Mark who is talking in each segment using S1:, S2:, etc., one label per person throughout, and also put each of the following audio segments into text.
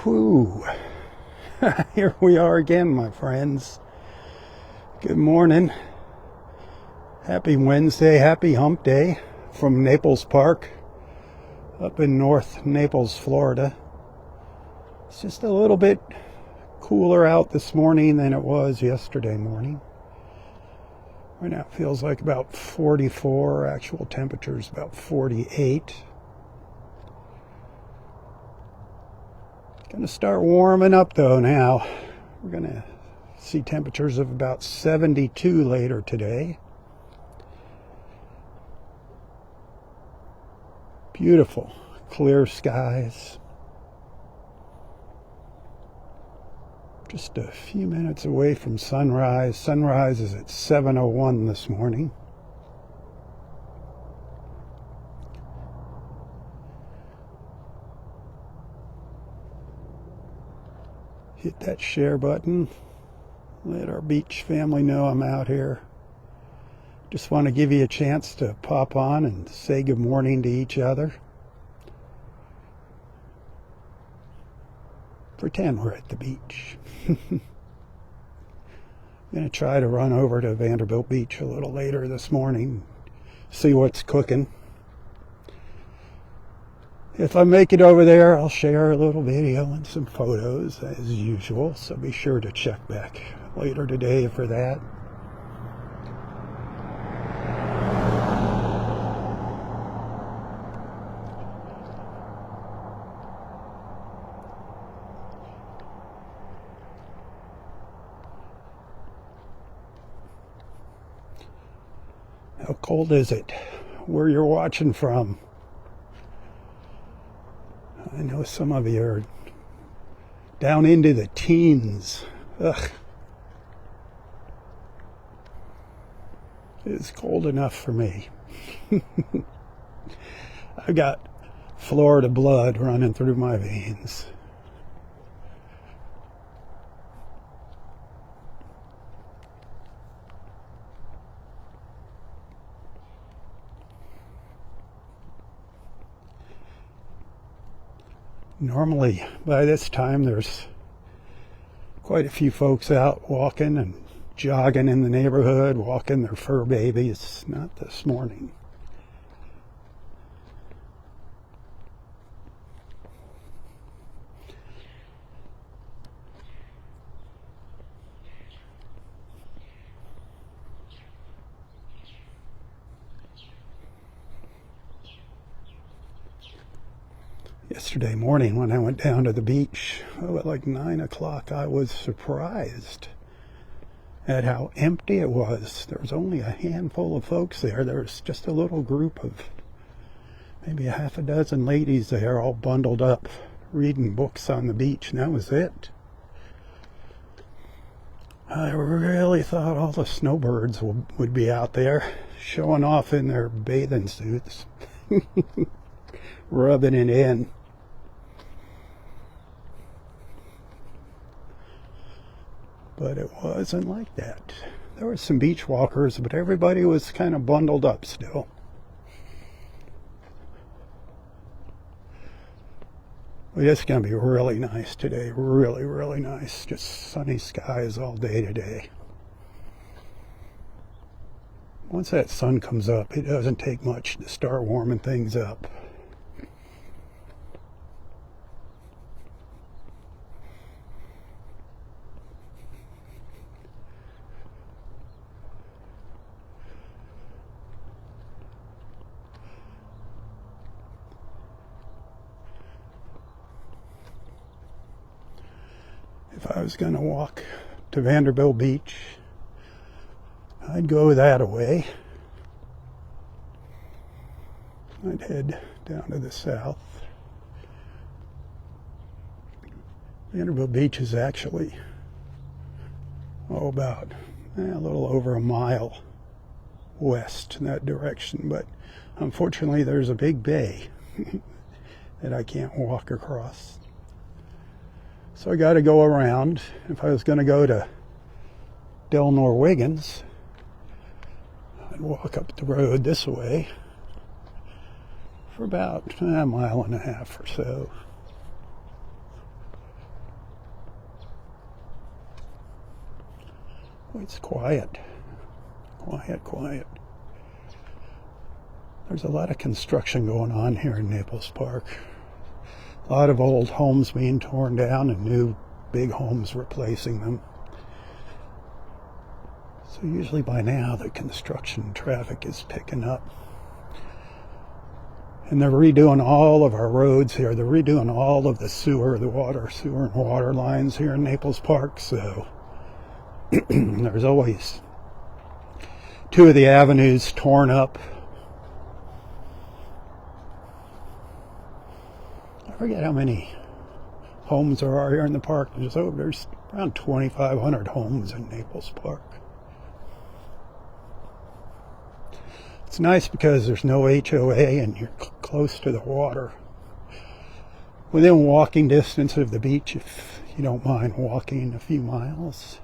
S1: Whew. Here we are again, my friends. Good morning. Happy Wednesday, happy Hump Day from Naples Park up in North Naples, Florida. It's just a little bit cooler out this morning than it was yesterday morning. Right now it feels like about 44, actual temperature is about 48. Going to start warming up though now. We're going to see temperatures of about 72 later today. Beautiful, clear skies. Just a few minutes away from sunrise. Sunrise is at 7:01 this morning. Hit that share button. Let our beach family know I'm out here. Just want to give you a chance to pop on and say good morning to each other. Pretend we're at the beach. I'm going to try to run over to Vanderbilt Beach a little later this morning, see what's cooking. If I make it over there, I'll share a little video and some photos as usual, so be sure to check back later today for that. How cold is it? Where you're watching from? I know some of you are down into the teens. Ugh. It's cold enough for me. I've got Florida blood running through my veins. Normally, by this time, there's quite a few folks out walking and jogging in the neighborhood, walking their fur babies. Not this morning. Yesterday morning when I went down to the beach, at like 9 o'clock, I was surprised at how empty it was. There was only a handful of folks there. There was just a little group of maybe a half a dozen ladies there, all bundled up, reading books on the beach, and that was it. I really thought all the snowbirds would be out there showing off in their bathing suits, rubbing it in. But it wasn't like that. There were some beach walkers, but everybody was kind of bundled up still. Well, it's going to be really nice today. Really, really nice. Just sunny skies all day today. Once that sun comes up, it doesn't take much to start warming things up. If I was going to walk to Vanderbilt Beach, I'd go that way. I'd head down to the south. Vanderbilt Beach is actually, about a little over a mile west in that direction, but unfortunately there's a big bay that I can't walk across. So I got to go around. If I was going to go to Del Norwegians, I'd walk up the road this way for about a mile and a half or so. It's quiet. Quiet. There's a lot of construction going on here in Naples Park. A lot of old homes being torn down and new big homes replacing them. So usually by now the construction traffic is picking up. And they're redoing all of our roads here. They're redoing all of the sewer and water lines here in Naples Park. So there's always 2 of the avenues torn up. I forget how many homes there are here in the park. There's around 2,500 homes in Naples Park. It's nice because there's no HOA and you're close to the water. Within walking distance of the beach, if you don't mind walking a few miles.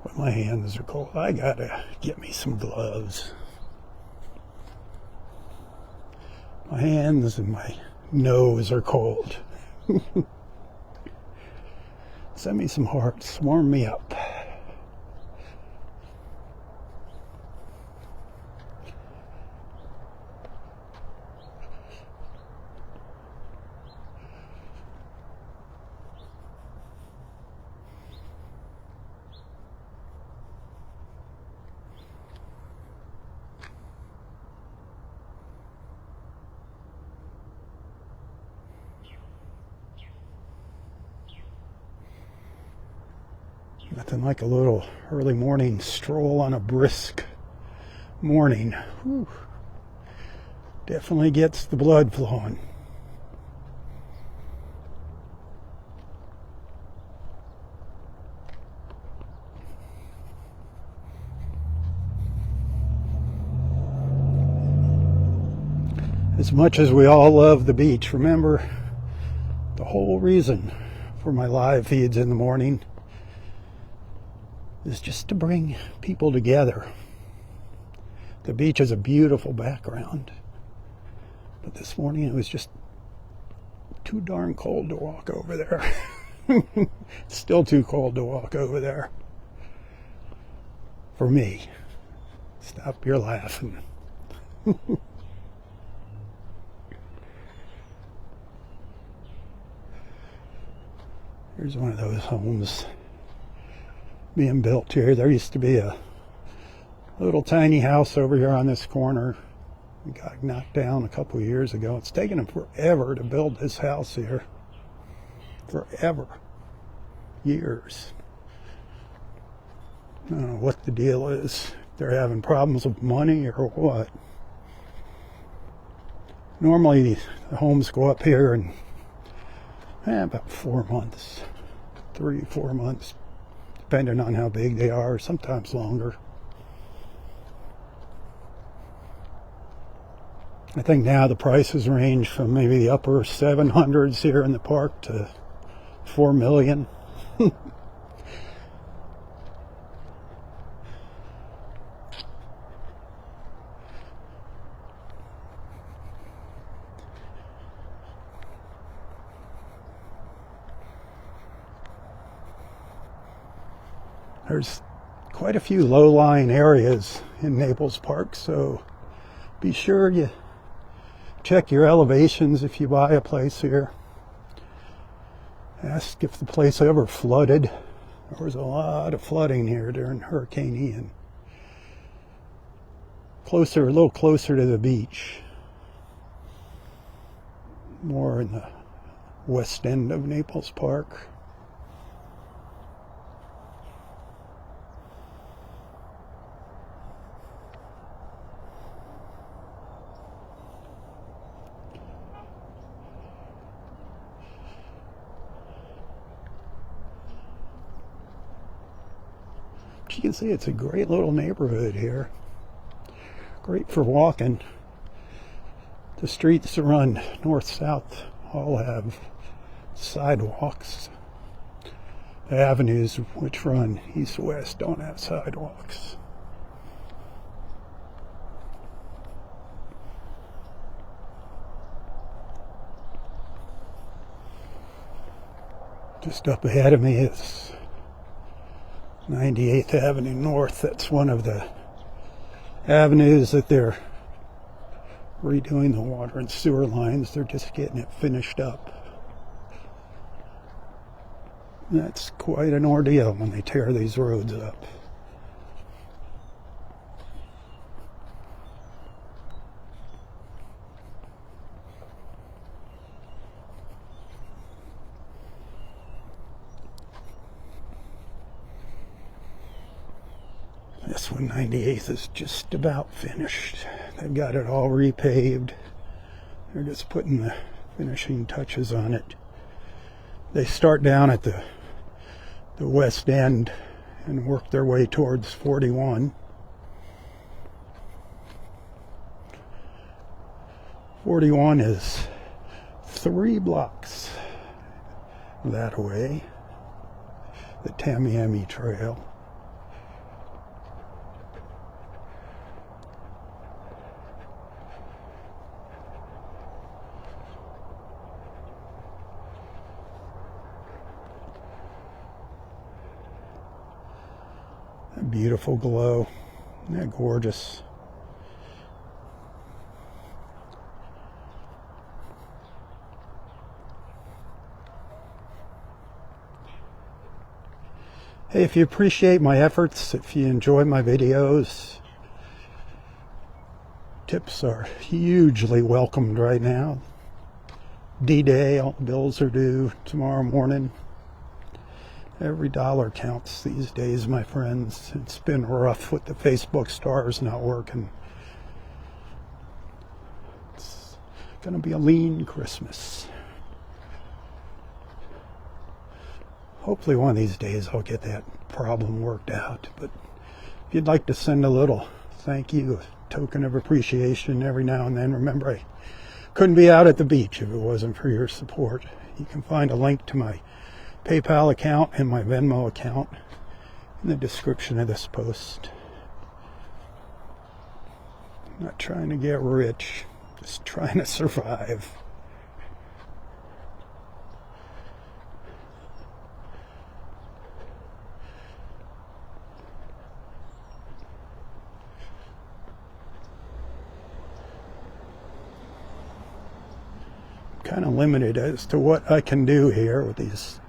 S1: But my hands are cold. I gotta get me some gloves. My hands and my nose are cold. Send me some hearts. Warm me up. Nothing like a little early morning stroll on a brisk morning. Whew. Definitely gets the blood flowing. As much as we all love the beach, remember the whole reason for my live feeds in the morning is just to bring people together. The beach is a beautiful background, but this morning it was just too darn cold to walk over there. It's still too cold to walk over there. For me. Stop your laughing. Here's one of those homes being built here. There used to be a little tiny house over here on this corner. It got knocked down a couple of years ago. It's taken them forever to build this house here. Forever. Years. I don't know what the deal is. They're having problems with money or what. Normally the homes go up here in about 4 months. 3-4 months. Depending on how big they are, sometimes longer. I think now the prices range from maybe the upper 700s here in the park to 4 million. There's quite a few low-lying areas in Naples Park, so be sure you check your elevations if you buy a place here. Ask if the place ever flooded. There was a lot of flooding here during Hurricane Ian. A little closer to the beach. More in the west end of Naples Park. You can see it's a great little neighborhood here. Great for walking. The streets that run north-south all have sidewalks. avenues which run east-west don't have sidewalks. Just up ahead of me is 98th Avenue North. That's one of the avenues that they're redoing the water and sewer lines. They're just getting it finished up. That's quite an ordeal when they tear these roads up. This one, 98th, is just about finished. They've got it all repaved. They're just putting the finishing touches on it. They start down at the west end and work their way towards 41. 41 is 3 blocks that way, the Tamiami Trail. Beautiful glow. Isn't that gorgeous? Hey, if you appreciate my efforts, if you enjoy my videos, tips are hugely welcomed right now. D-Day, all the bills are due tomorrow morning. Every dollar counts these days, my friends. It's been rough with the Facebook stars not working. It's gonna be a lean Christmas. Hopefully one of these days I'll get that problem worked out. But if you'd like to send a little thank you, a token of appreciation every now and then, remember I couldn't be out at the beach if it wasn't for your support. You can find a link to my PayPal account and my Venmo account in the description of this post. I'm not trying to get rich, just trying to survive. I'm kind of limited as to what I can do here with these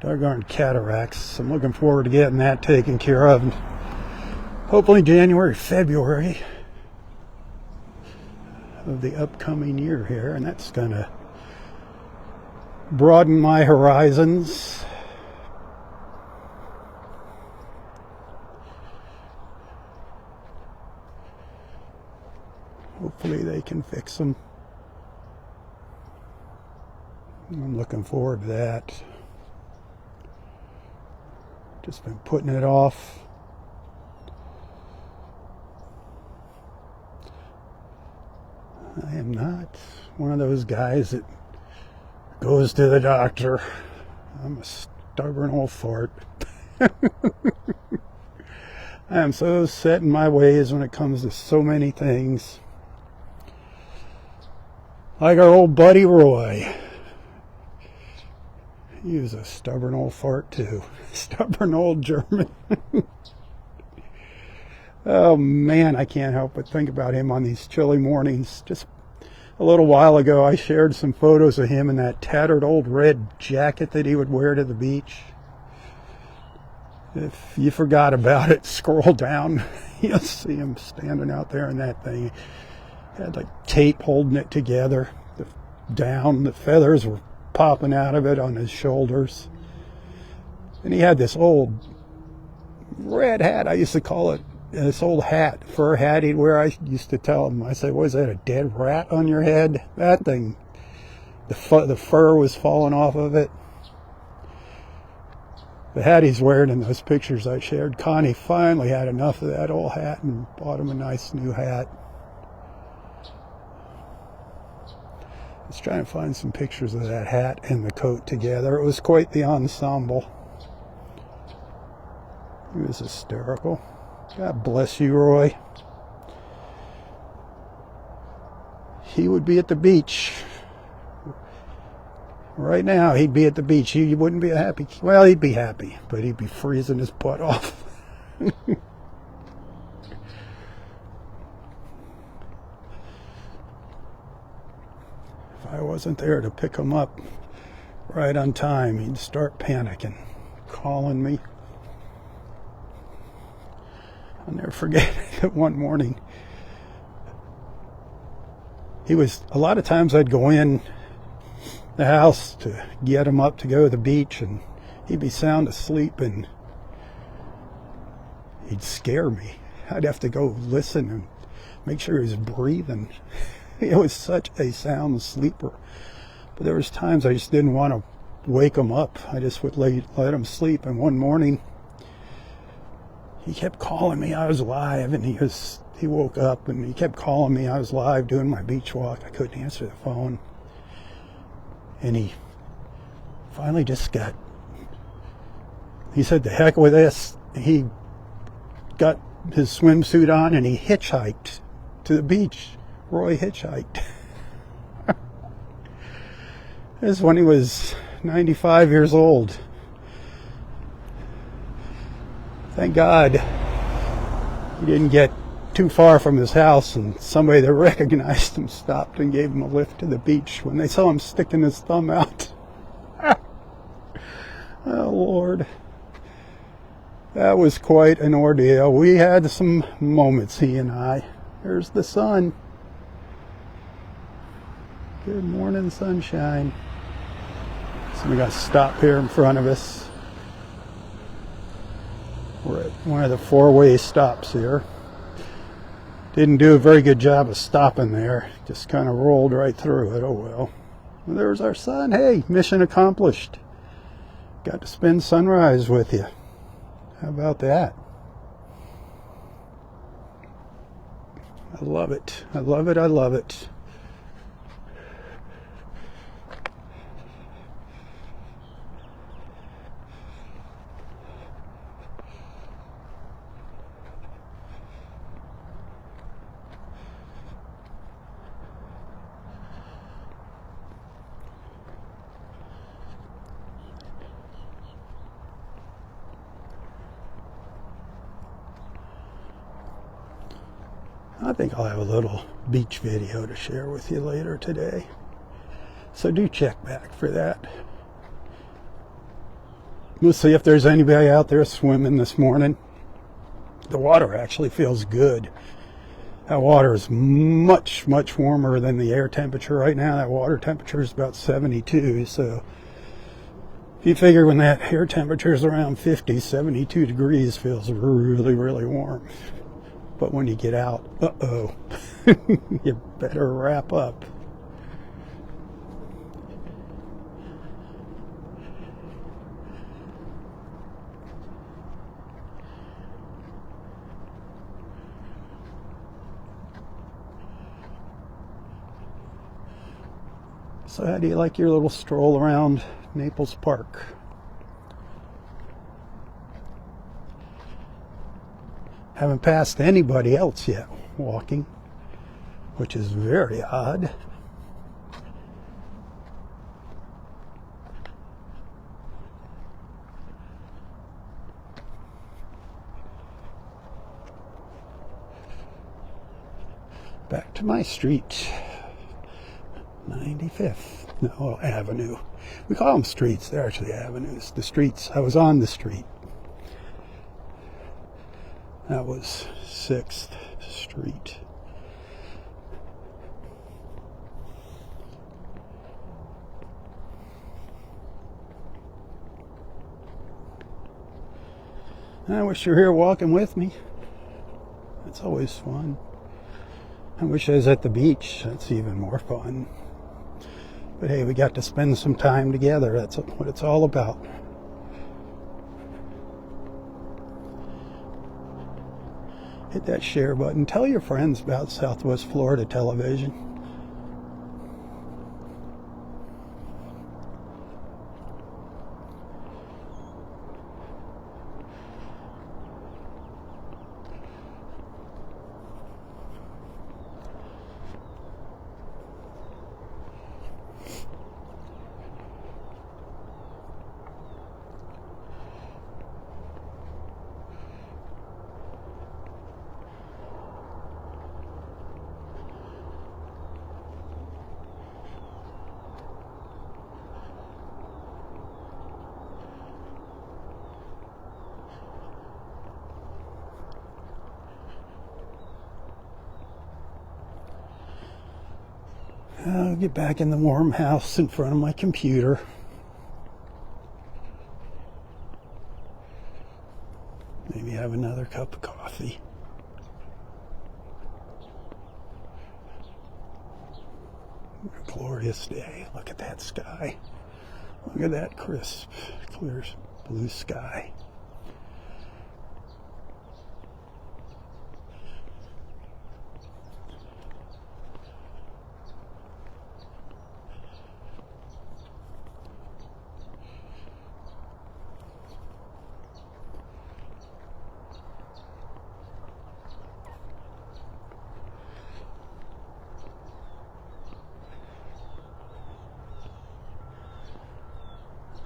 S1: doggone cataracts. I'm looking forward to getting that taken care of. Hopefully January, February of the upcoming year here, and that's gonna broaden my horizons. Hopefully they can fix them. I'm looking forward to that. Just been putting it off. I am not one of those guys that goes to the doctor. I'm a stubborn old fart. I am so set in my ways when it comes to so many things. Like our old buddy Roy. He was a stubborn old fart too. Stubborn old German. Oh man, I can't help but think about him on these chilly mornings. Just a little while ago I shared some photos of him in that tattered old red jacket that he would wear to the beach. If you forgot about it, scroll down. You'll see him standing out there in that thing. He had like tape holding it together. The feathers were popping out of it on his shoulders. And he had this old red hat. I used to call it this old hat, fur hat he'd wear. I used to tell him, I said, "What is that, a dead rat on your head?" That thing, the fur was falling off of it. The hat he's wearing in those pictures I shared, Connie finally had enough of that old hat and bought him a nice new hat. I was trying to find some pictures of that hat and the coat together. It was quite the ensemble. He was hysterical. God bless you, Roy. He would be at the beach. Right now, he'd be at the beach. He wouldn't be happy. Well, he'd be happy, but he'd be freezing his butt off. If I wasn't there to pick him up right on time, he'd start panicking, calling me. I'll never forget that one morning. A lot of times I'd go in the house to get him up to go to the beach, and he'd be sound asleep, and he'd scare me. I'd have to go listen and make sure he was breathing. He was such a sound sleeper. But there was times I just didn't want to wake him up. I just would let him sleep. And one morning, he kept calling me. I was live, and he woke up, and he kept calling me. I was live doing my beach walk. I couldn't answer the phone. And he finally just he said, "The heck with this." He got his swimsuit on and he hitchhiked to the beach. Roy hitchhiked. This is when he was 95 years old. Thank God he didn't get too far from his house, and somebody that recognized him stopped and gave him a lift to the beach when they saw him sticking his thumb out. Oh, Lord. That was quite an ordeal. We had some moments, he and I. There's the sun. Good morning, sunshine. So we got to stop here in front of us. We're at one of the four-way stops here. Didn't do a very good job of stopping there. Just kind of rolled right through it. Oh well. There's our sun. Hey, mission accomplished. Got to spend sunrise with you. How about that? I love it. I love it. I love it. I think I'll have a little beach video to share with you later today. So do check back for that. We'll see if there's anybody out there swimming this morning. The water actually feels good. That water is much, much warmer than the air temperature right now. That water temperature is about 72. So if you figure when that air temperature is around 50, 72 degrees feels really, really warm. But when you get out, uh-oh, you better wrap up. So how do you like your little stroll around Naples Park? Haven't passed anybody else yet walking, which is very odd. Back to my street. 95th. No, Avenue. We call them streets. They're actually avenues. The streets. I was on the street. That was 6th Street. I wish you were here walking with me. It's always fun. I wish I was at the beach. That's even more fun. But hey, we got to spend some time together. That's what it's all about. Hit that share button. Tell your friends about Southwest Florida television. I'll get back in the warm house in front of my computer. Maybe have another cup of coffee. A glorious day. Look at that sky. Look at that crisp, clear blue sky.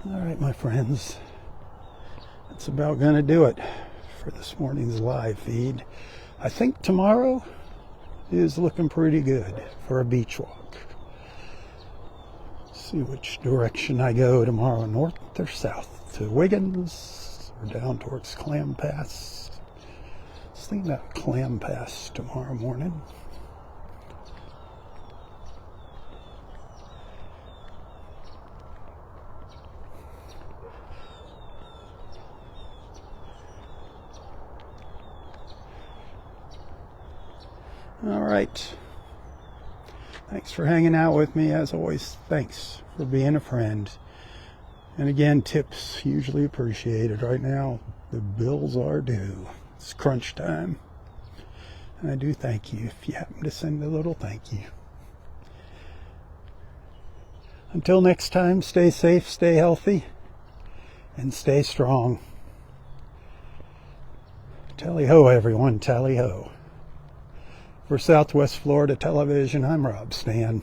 S1: All right, my friends, that's about going to do it for this morning's live feed. I think tomorrow is looking pretty good for a beach walk. See which direction I go tomorrow, north or south, to Wiggins or down towards Clam Pass. Let's think about Clam Pass tomorrow morning. All right. Thanks for hanging out with me. As always, thanks for being a friend. And again, tips usually appreciated. Right now, the bills are due. It's crunch time. And I do thank you if you happen to send a little thank you. Until next time, stay safe, stay healthy, and stay strong. Tally-ho, everyone, tally-ho. For Southwest Florida Television, I'm Rob Stan.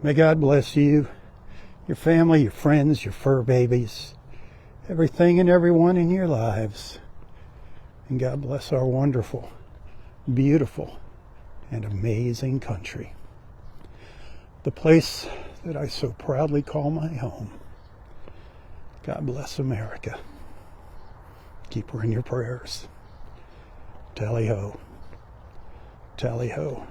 S1: May God bless you, your family, your friends, your fur babies, everything and everyone in your lives. And God bless our wonderful, beautiful, and amazing country. The place that I so proudly call my home. God bless America. Keep her in your prayers. Tally-ho. Tally-ho.